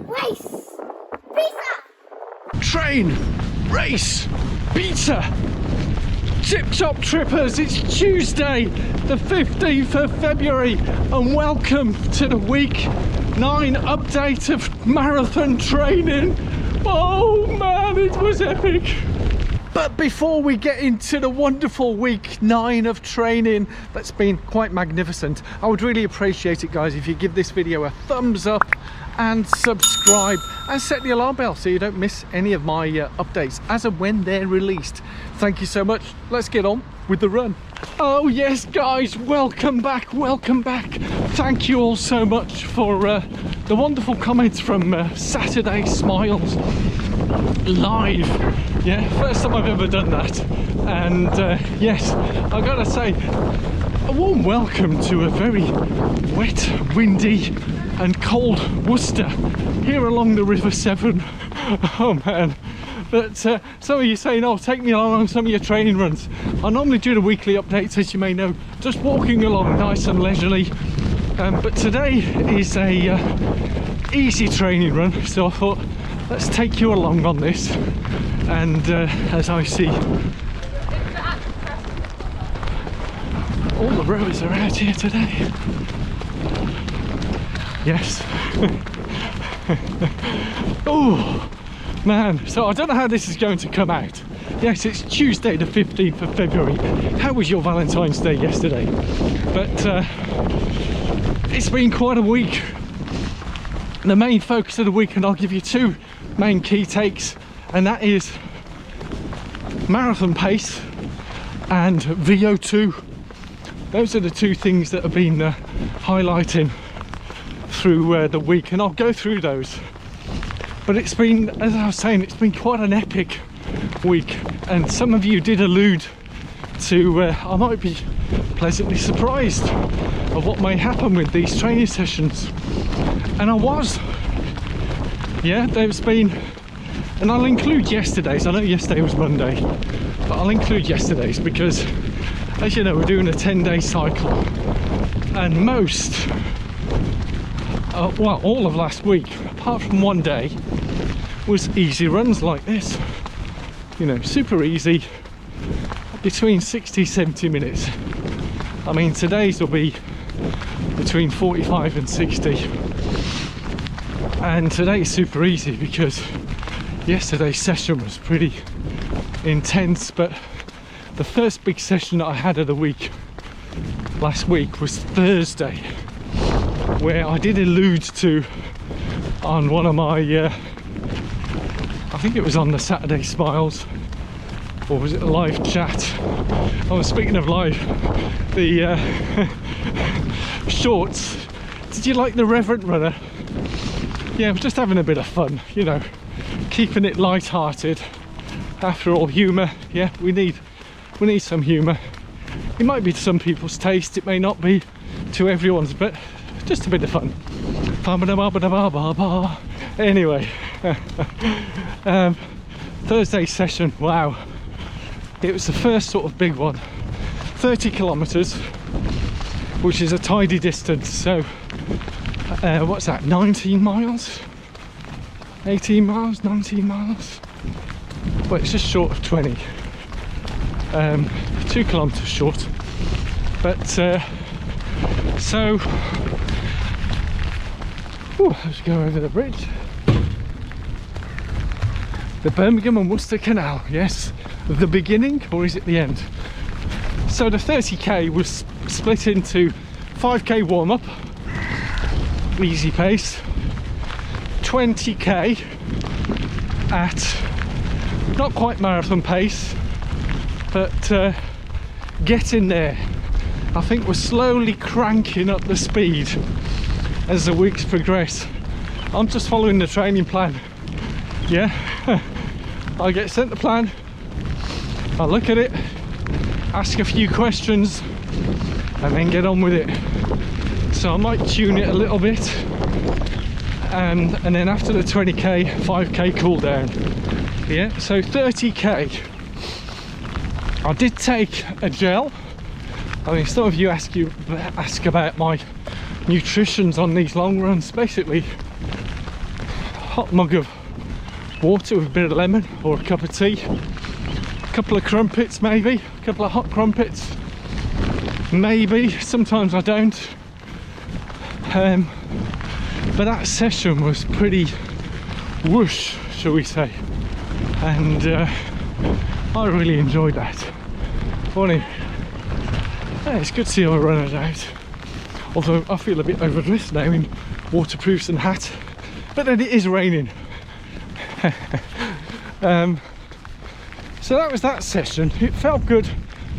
Race! Pizza! Train! Race! Pizza! Tip Top Trippers, it's Tuesday the 15th of February and welcome to the week 9 update of marathon training. Oh man, it was epic! But before we get into the wonderful week 9 of training that's been quite magnificent, I would really appreciate it, guys, if you give this video a thumbs up and subscribe and set the alarm bell so you don't miss any of my updates as and when they're released. Thank you so much. Let's get on with the run. Oh yes, guys, welcome back, welcome back. Thank you all so much for the wonderful comments from Saturday Smiles live. Yeah, first time I've ever done that, and yes, I gotta say a warm welcome to a very wet, windy and cold Worcester here along the River Severn. Oh man, but some of you saying, oh, take me along on some of your training runs. I normally do the weekly updates, as you may know, just walking along nice and leisurely, but today is a easy training run, so I thought let's take you along on this. And as I see, all the rowers are out here today. Yes. Oh man, so I don't know how this is going to come out. Yes, it's Tuesday the 15th of February. How was your Valentine's Day yesterday? But it's been quite a week. The main focus of the week, and I'll give you two main key takes, and that is marathon pace and VO2. Those are the two things that have been highlighting through the week, and I'll go through those. But it's been, as I was saying, it's been quite an epic week, and some of you did allude to I might be pleasantly surprised of what may happen with these training sessions, and I was. Yeah, there's been, and I'll include yesterday's. I know yesterday was Monday, but I'll include yesterday's because, as you know, we're doing a 10-day cycle, and most well, all of last week apart from one day was easy runs like this, you know, super easy, between 60-70 minutes. I mean, today's will be between 45 and 60, and today's super easy because yesterday's session was pretty intense. But the first big session that I had of the week last week was Thursday, where I did allude to on one of my I think it was on the Saturday Smiles, or was it a live chat? Oh, speaking of live, the shorts. Did you like the Reverend Runner? Yeah, I was just having a bit of fun, you know, keeping it light-hearted. After all, humour, yeah, we need some humour. It might be to some people's taste, it may not be to everyone's, but just a bit of fun. Anyway, Thursday session, wow, it was the first sort of big one. 30 kilometers, which is a tidy distance, so what's that, 19 miles, 18 miles, 19 miles, well, it's just short of 20, 2 kilometers short. But so let's go over the bridge, the Birmingham and Worcester Canal. Yes, the beginning, or is it the end? So the 30k was split into 5k warm-up, easy pace, 20k at not quite marathon pace, but getting there. I think we're slowly cranking up the speed as the weeks progress. I'm just following the training plan. Yeah, I get sent the plan, I look at it, ask a few questions, and then get on with it. So I might tune it a little bit, and then after the 20k, 5k cool down. Yeah, so 30k. I did take a gel. I mean, some of you ask about my nutritions on these long runs. Basically, hot mug of water with a bit of lemon or a cup of tea, a couple of crumpets, maybe a couple of hot crumpets, maybe. Sometimes I don't. But that session was pretty whoosh, shall we say, and I really enjoyed that. Funny, yeah, it's good to see our runners out, although I feel a bit overdressed now in waterproofs and hat, but then it is raining. So that was that session. It felt good,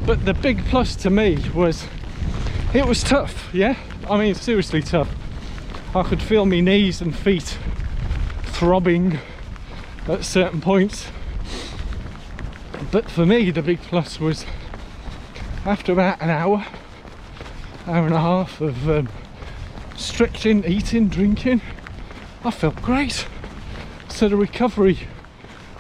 but the big plus to me was it was tough. Yeah, I mean, seriously tough. I could feel my knees and feet throbbing at certain points, but for me the big plus was after about an hour and a half of stretching, eating, drinking, I felt great. So the recovery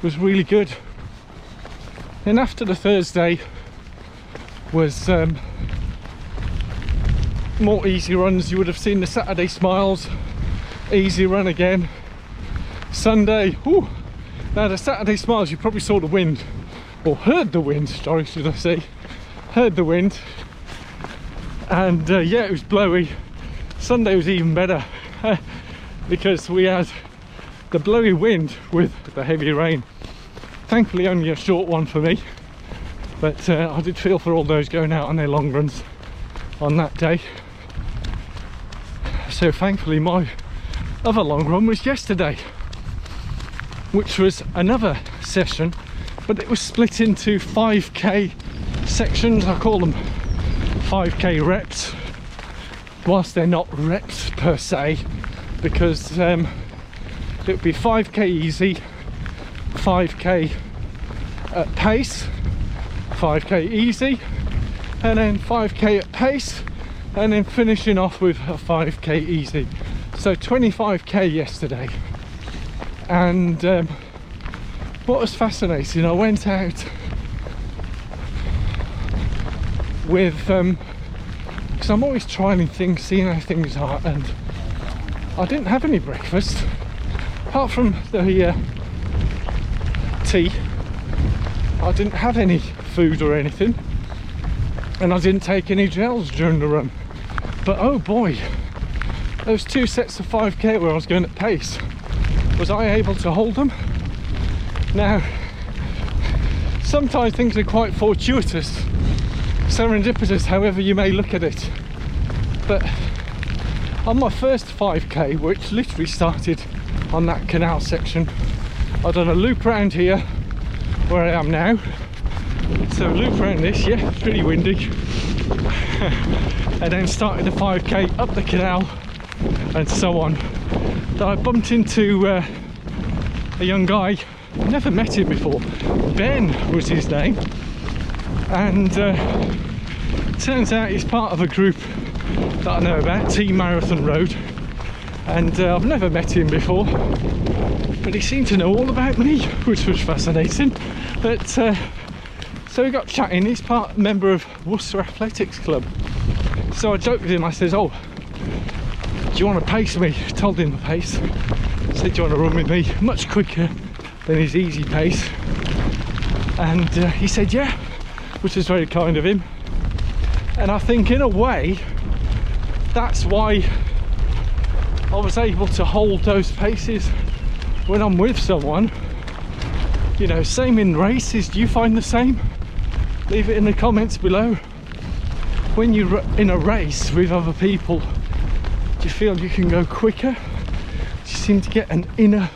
was really good. Then after the Thursday was more easy runs. You would have seen the Saturday smiles, easy run again. Sunday, whew, now the Saturday smiles, you probably saw the wind, or heard the wind, sorry, should I say, heard the wind, and yeah, it was blowy. Sunday was even better because we had the blowy wind with the heavy rain. Thankfully only a short one for me, but I did feel for all those going out on their long runs on that day. So thankfully my other long run was yesterday, which was another session, but it was split into 5k sections. I call them 5k reps, whilst they're not reps per se, because it would be 5k easy, 5k at pace, 5k easy, and then 5k at pace, and then finishing off with a 5k easy. So 25k yesterday. And what was fascinating, I went out with because I'm always trying things, seeing how things are, and I didn't have any breakfast apart from the tea. I didn't have any food or anything, and I didn't take any gels during the run. But oh boy, those two sets of 5k where I was going at pace, was I able to hold them? Now, sometimes things are quite fortuitous, serendipitous, however you may look at it. But on my first 5k, which literally started on that canal section, I've done a loop around here where I am now. So loop around this, yeah, it's pretty windy. And then started the 5k up the canal and so on. Then I bumped into a young guy, never met him before. Ben was his name, and turns out he's part of a group that I know about, Team Marathon Road, and I've never met him before, but he seemed to know all about me, which was fascinating. But so we got chatting. He's member of Worcester Athletics Club, so I joked with him. I says, oh, do you want to pace me? Told him the pace. Said, do you want to run with me? Much quicker than his easy pace. And he said yeah, which is very kind of him. And I think in a way that's why I was able to hold those paces when I'm with someone. You know, same in races. Do you find the same? Leave it in the comments below. When you're in a race with other people, do you feel you can go quicker? Do you seem to get an inner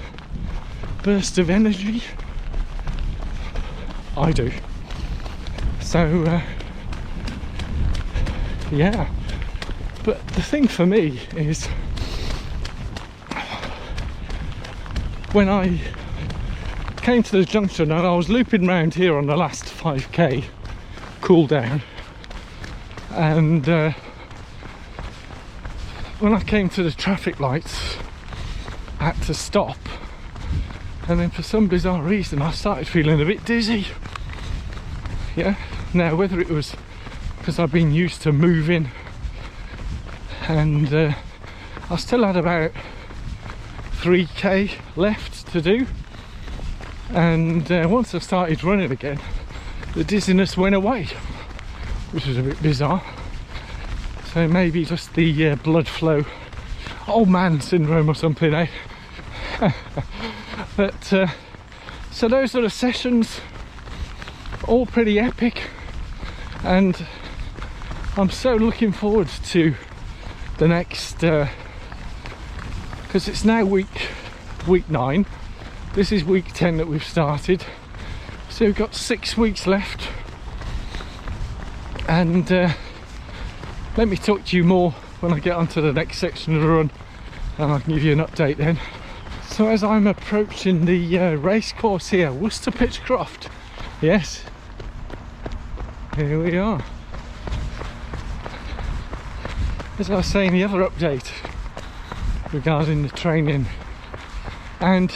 burst of energy? I do. So yeah, but the thing for me is when I came to the junction and I was looping around here on the last 5k cool down, and when I came to the traffic lights I had to stop, and then for some bizarre reason I started feeling a bit dizzy. Yeah, now whether it was because I've been used to moving and I still had about 3k left to do, and once I started running again, the dizziness went away, which was a bit bizarre. So maybe just the blood flow, old man syndrome or something, eh? But so those are the sessions, all pretty epic, and I'm so looking forward to the next, because it's now week 9. This is week 10 that we've started, so we've got 6 weeks left. And let me talk to you more when I get onto the next section of the run, and I can give you an update then. So as I'm approaching the race course here, Worcester Pitchcroft, yes, here we are. As I was saying, the other update regarding the training, and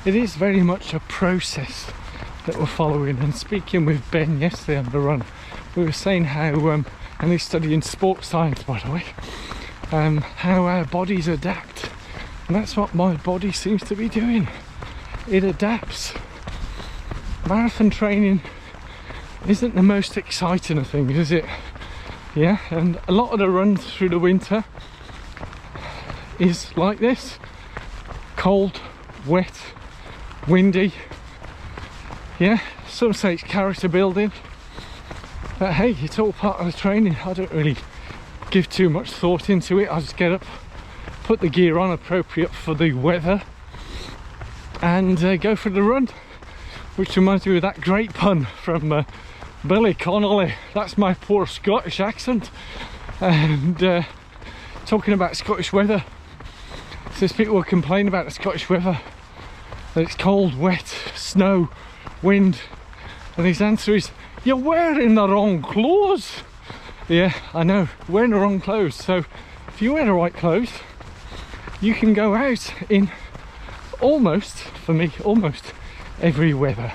it is very much a process that we're following. And speaking with Ben yesterday on the run, we were saying how, and he's studying sports science by the way, how our bodies adapt, and that's what my body seems to be doing. It adapts. Marathon training isn't the most exciting of things, is it? Yeah, and a lot of the runs through the winter is like this: cold, wet, windy. Yeah, some say it's character building, but hey, it's all part of the training. I don't really give too much thought into it. I just get up, put the gear on appropriate for the weather, and go for the run. Which reminds me of that great pun from Billy Connolly. That's my poor Scottish accent. And talking about Scottish weather, since people complain about the Scottish weather, that it's cold, wet, snow, wind, and his answer is, you're wearing the wrong clothes. Yeah, I know, wearing the wrong clothes. So if you wear the right clothes, you can go out in almost, for me, almost every weather.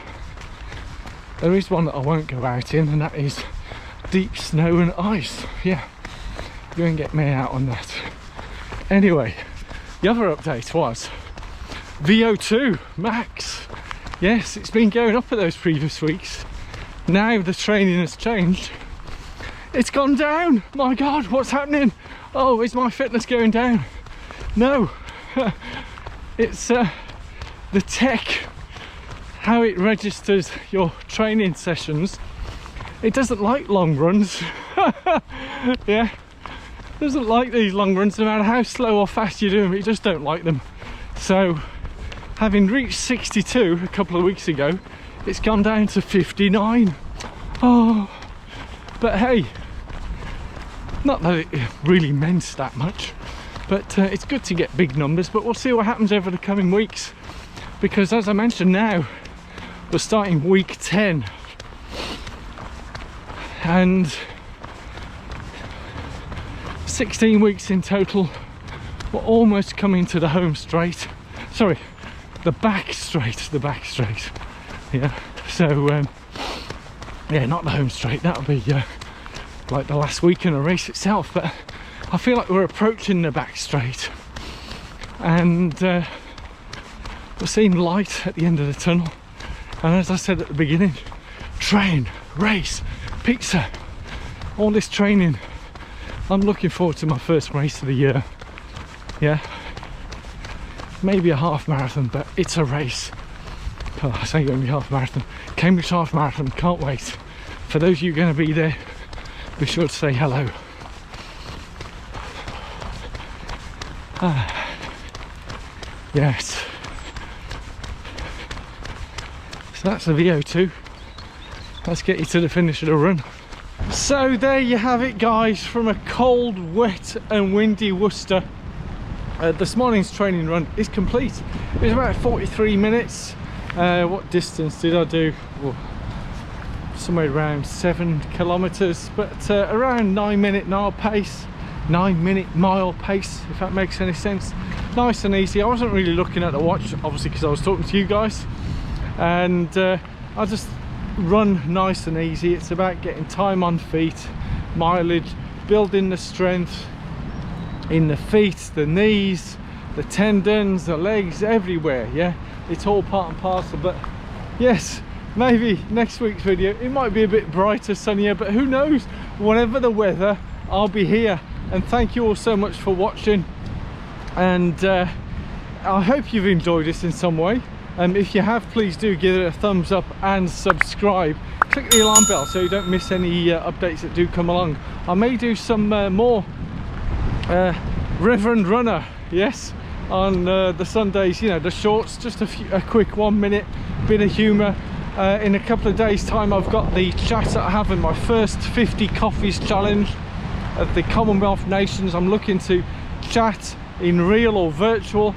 There is one that I won't go out in, and that is deep snow and ice. Yeah, you won't get me out on that. Anyway, the other update was VO2 Max. Yes, it's been going up at those previous weeks. Now the training has changed. It's gone down. My God, what's happening? Oh, is my fitness going down? No, it's the tech, how it registers your training sessions. It doesn't like long runs. Yeah, doesn't like these long runs, no matter how slow or fast you do them. It just don't like them. So having reached 62 a couple of weeks ago, it's gone down to 59. Oh, but hey, not that it really meant that much, but it's good to get big numbers. But we'll see what happens over the coming weeks, because as I mentioned, now we're starting week 10, and 16 weeks in total. We're almost coming to the home straight. Sorry, the back straight. Yeah, so yeah, not the home straight, that'll be like the last week in a race itself, but I feel like we're approaching the back straight, and we're seeing light at the end of the tunnel. And as I said at the beginning, train, race, pizza, all this training. I'm looking forward to my first race of the year. Yeah, maybe a half marathon, but it's a race. Oh, I say only half marathon. Cambridge half marathon, can't wait. For those of you going to be there, be sure to say hello. Yes. So that's the VO2. Let's get you to the finish of the run. So there you have it, guys, from a cold, wet and windy Worcester. This morning's training run is complete. It was about 43 minutes. What distance did I do? Well, somewhere around 7 kilometers, but around 9-minute mile pace. 9-minute mile pace, if that makes any sense. Nice and easy. I wasn't really looking at the watch, obviously, because I was talking to you guys, and I just run nice and easy. It's about getting time on feet, mileage, building the strength, in the feet, the knees, the tendons, the legs, everywhere. Yeah, it's all part and parcel. But yes, maybe next week's video it might be a bit brighter, sunnier, but who knows? Whatever the weather, I'll be here. And thank you all so much for watching, and I hope you've enjoyed this in some way. If you have, please do give it a thumbs up and subscribe. Click the alarm bell so you don't miss any updates that do come along. I may do some more Reverend Runner, yes, on the Sundays, you know, the shorts, just a quick 1 minute bit of humour. In a couple of days time I've got the chat that I have in my first 50 coffees challenge at the Commonwealth Nations. I'm looking to chat in real or virtual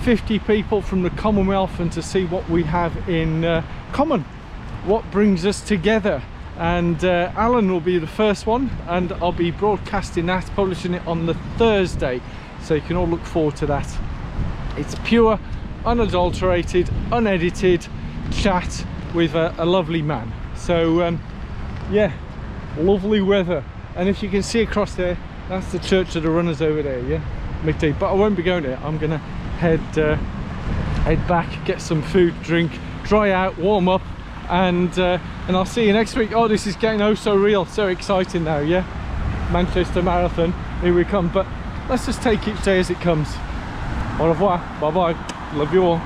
50 people from the Commonwealth and to see what we have in common, what brings us together. And Alan will be the first one, and I'll be broadcasting that, publishing it on the Thursday, so you can all look forward to that. It's pure, unadulterated, unedited chat with a lovely man. So yeah, lovely weather. And if you can see across there, that's the Church of the Runners over there, yeah, McD. But I won't be going there. I'm gonna head back, get some food, drink, dry out, warm up, and I'll see you next week. Oh, this is getting oh so real, so exciting now, yeah. Manchester Marathon, here we come. But let's just take each day as it comes. Au revoir, bye bye, love you all.